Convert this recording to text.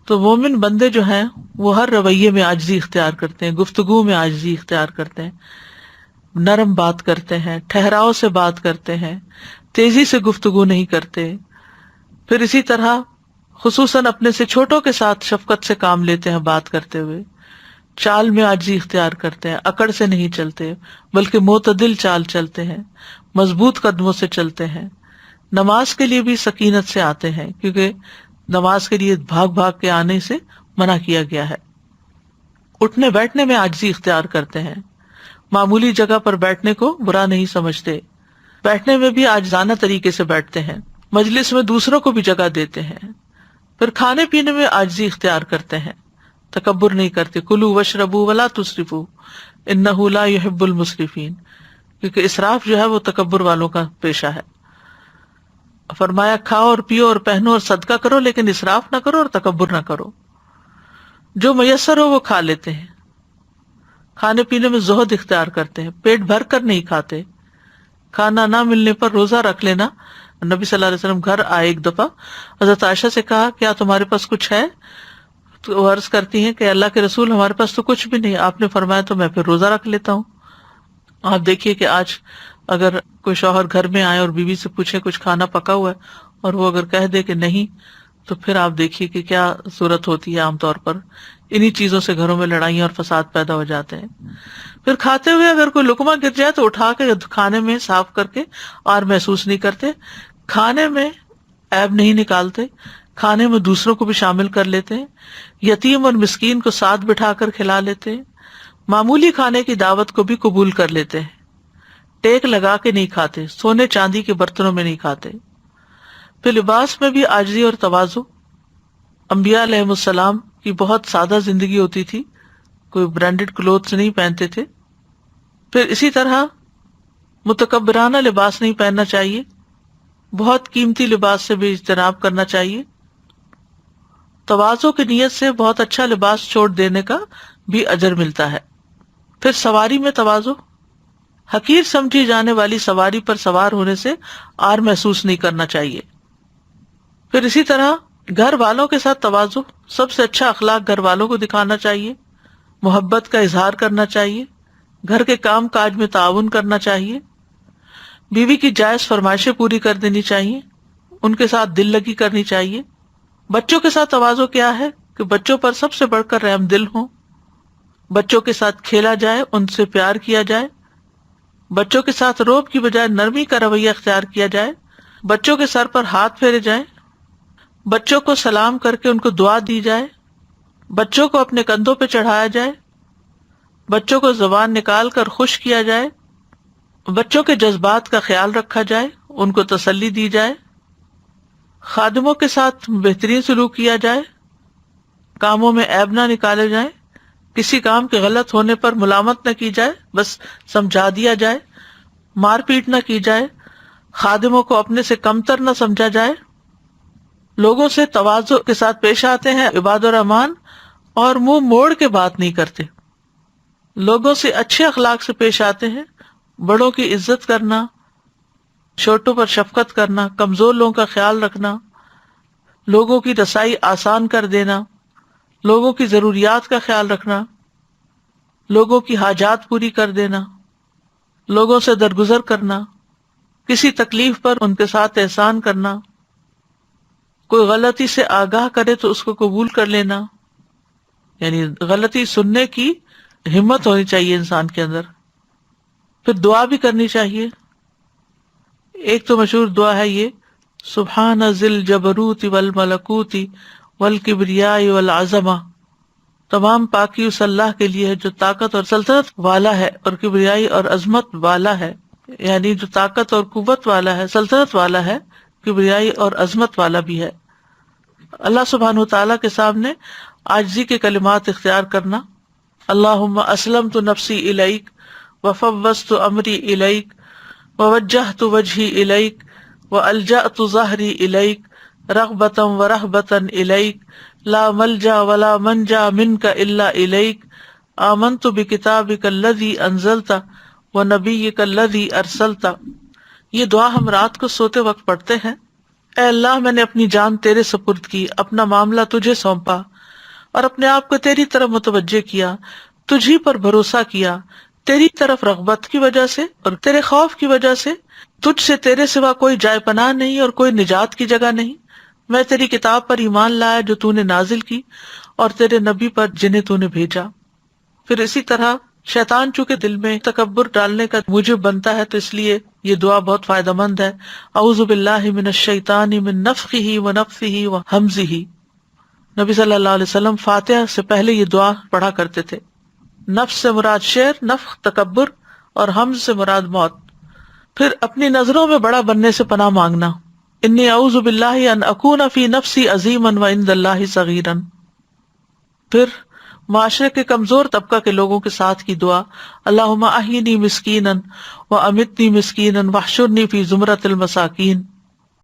تو مومن بندے جو ہیں وہ ہر رویے میں عاجزی اختیار کرتے ہیں، گفتگو میں عاجزی اختیار کرتے ہیں، نرم بات کرتے ہیں، ٹھہراؤ سے بات کرتے ہیں، تیزی سے گفتگو نہیں کرتے. پھر اسی طرح خصوصاً اپنے سے چھوٹوں کے ساتھ شفقت سے کام لیتے ہیں بات کرتے ہوئے، چال میں عاجزی اختیار کرتے ہیں، اکڑ سے نہیں چلتے بلکہ معتدل چال چلتے ہیں، مضبوط قدموں سے چلتے ہیں. نماز کے لیے بھی سکینت سے آتے ہیں، کیونکہ نماز کے لیے بھاگ بھاگ کے آنے سے منع کیا گیا ہے. اٹھنے بیٹھنے میں عاجزی اختیار کرتے ہیں، معمولی جگہ پر بیٹھنے کو برا نہیں سمجھتے، بیٹھنے میں بھی عاجزانہ طریقے سے بیٹھتے ہیں، مجلس میں دوسروں کو بھی جگہ دیتے ہیں. پھر کھانے پینے میں عاجزی اختیار کرتے ہیں، تکبر نہیں کرتے. کلوا واشربوا ولا تسرفوا انہ لا يحب المسرفین، کیونکہ اسراف جو ہے وہ تکبر والوں کا پیشہ ہے. فرمایا کھاؤ اور پیو اور پہنو اور صدقہ کرو، لیکن اسراف نہ کرو اور تکبر نہ کرو. جو میسر ہو وہ کھا لیتے ہیں، کھانے پینے میں زہد اختیار کرتے ہیں، پیٹ بھر کر نہیں کھاتے. کھانا نہ ملنے پر روزہ رکھ لینا. نبی صلی اللہ علیہ وسلم گھر آئے ایک دفعہ، حضرت عائشہ سے کہا کیا تمہارے پاس کچھ ہے؟ تو وہ عرض کرتی ہیں کہ اللہ کے رسول ہمارے پاس تو کچھ بھی نہیں. آپ نے فرمایا تو میں پھر روزہ رکھ لیتا ہوں. آپ دیکھیے کہ آج اگر کوئی شوہر گھر میں آئے اور بیوی سے پوچھے کچھ کھانا پکا ہوا ہے اور وہ اگر کہہ دے کہ نہیں، تو پھر آپ دیکھیے کہ کیا صورت ہوتی ہے. عام طور پر انہی چیزوں سے گھروں میں لڑائیاں اور فساد پیدا ہو جاتے ہیں. پھر کھاتے ہوئے اگر کوئی لقمہ گر جائے تو اٹھا کے کھانے میں صاف کر کے اور محسوس نہیں کرتے. کھانے میں عیب نہیں نکالتے، کھانے میں دوسروں کو بھی شامل کر لیتے ہیں، یتیم اور مسکین کو ساتھ بٹھا کر کھلا لیتے ہیں، معمولی کھانے کی دعوت کو بھی قبول کر لیتے ہیں، ٹیک لگا کے نہیں کھاتے، سونے چاندی کے برتنوں میں نہیں کھاتے. پھر لباس میں بھی عاجزی اور تواضع. انبیاء علیہم السلام کی بہت سادہ زندگی ہوتی تھی، کوئی برانڈڈ کلوتھس نہیں پہنتے تھے. پھر اسی طرح متکبرانہ لباس نہیں پہننا چاہیے، بہت قیمتی لباس سے بھی اجتناب کرنا چاہیے. تواضع کی نیت سے بہت اچھا لباس چھوڑ دینے کا بھی اجر ملتا ہے. پھر سواری میں تواضع. حقیر سمجھی جانے والی سواری پر سوار ہونے سے آر محسوس نہیں کرنا چاہیے. پھر اسی طرح گھر والوں کے ساتھ تواضع. سب سے اچھا اخلاق گھر والوں کو دکھانا چاہیے، محبت کا اظہار کرنا چاہیے، گھر کے کام کاج میں تعاون کرنا چاہیے، بیوی کی جائز فرمائشیں پوری کر دینی چاہیے، ان کے ساتھ دل لگی کرنی چاہیے. بچوں کے ساتھ تواضع کیا ہے کہ بچوں پر سب سے بڑھ کر رحم دل ہوں، بچوں کے ساتھ کھیلا جائے، ان سے پیار کیا جائے، بچوں کے ساتھ روب کی بجائے نرمی کا رویہ اختیار کیا جائے، بچوں کے سر پر ہاتھ پھیرے جائیں، بچوں کو سلام کر کے ان کو دعا دی جائے، بچوں کو اپنے کندھوں پہ چڑھایا جائے، بچوں کو زبان نکال کر خوش کیا جائے، بچوں کے جذبات کا خیال رکھا جائے، ان کو تسلی دی جائے، خادموں کے ساتھ بہترین سلوک کیا جائے، کاموں میں عیب نہ نکالے جائیں، کسی کام کے غلط ہونے پر ملامت نہ کی جائے، بس سمجھا دیا جائے، مار پیٹ نہ کی جائے، خادموں کو اپنے سے کمتر نہ سمجھا جائے، لوگوں سے تواضع کے ساتھ پیش آتے ہیں عباد الرحمان اور منہ موڑ کے بات نہیں کرتے، لوگوں سے اچھے اخلاق سے پیش آتے ہیں، بڑوں کی عزت کرنا، چھوٹوں پر شفقت کرنا، کمزور لوگوں کا خیال رکھنا، لوگوں کی رسائی آسان کر دینا، لوگوں کی ضروریات کا خیال رکھنا، لوگوں کی حاجات پوری کر دینا، لوگوں سے درگزر کرنا، کسی تکلیف پر ان کے ساتھ احسان کرنا، کوئی غلطی سے آگاہ کرے تو اس کو قبول کر لینا، یعنی غلطی سننے کی ہمت ہونی چاہیے انسان کے اندر. پھر دعا بھی کرنی چاہیے. ایک تو مشہور دعا ہے یہ، سبحان ذی الجبروت والملکوت والکبریاء والعظمہ. تمام پاکی اس اللہ کے لیے ہے جو طاقت اور سلطنت والا ہے اور کبریائی اور عظمت والا ہے، یعنی جو طاقت اور قوت والا ہے، سلطنت والا ہے، کبریائی اور عظمت والا بھی ہے. اللہ سبحانہ وتعالیٰ کے سامنے عاجزی کے کلمات اختیار کرنا. اللہم اسلمت نفسی الیک وفوضت امری الیک ووجہت وجہی الیک والجأت ظہری الیک رغبتا ورہبتا الیک لا ملجا ولا منجا منک الا الیک آمنت بکتابک الذی انزلت ونبیک الذی ارسلت. یہ دعا ہم رات کو سوتے وقت پڑھتے ہیں. اے اللہ میں نے اپنی جان تیرے سپرد کی، اپنا معاملہ تجھے سونپا اور اپنے آپ کو تیری طرف متوجہ کیا، تجھی پر بھروسہ کیا، تیری طرف رغبت کی وجہ سے اور تیرے خوف کی وجہ سے۔ تجھ سے تیرے سوا کوئی جائے پناہ نہیں اور کوئی نجات کی جگہ نہیں۔ میں تیری کتاب پر ایمان لایا جو تو نے نازل کی، اور تیرے نبی پر جنہیں تو نے بھیجا۔ پھر اسی طرح شیطان چونکہ دل میں تکبر ڈالنے کا موجب بنتا ہے، تو اس لیے یہ دعا بہت فائدہ مند ہے۔ اعوذ باللہ من الشیطان من نفخہ ونفثہ وہمزہ۔ نبی صلی اللہ علیہ وسلم فاتحہ سے پہلے یہ دعا پڑھا کرتے تھے۔ نفس سے مراد شعر، نفخ تکبر، اور ہمز سے مراد موت۔ پھر اپنی نظروں میں بڑا بننے سے پناہ مانگنا، انی اعوذ باللہ ان اکون فی نفسی عظیما وعند اللہ صغیرا۔ پھر معاشرے کے کمزور طبقہ کے لوگوں کے ساتھ کی دعا، اللہم احینی مسکینا وامیتنی مسکینا واحشرنی فی زمرۃ المساکین۔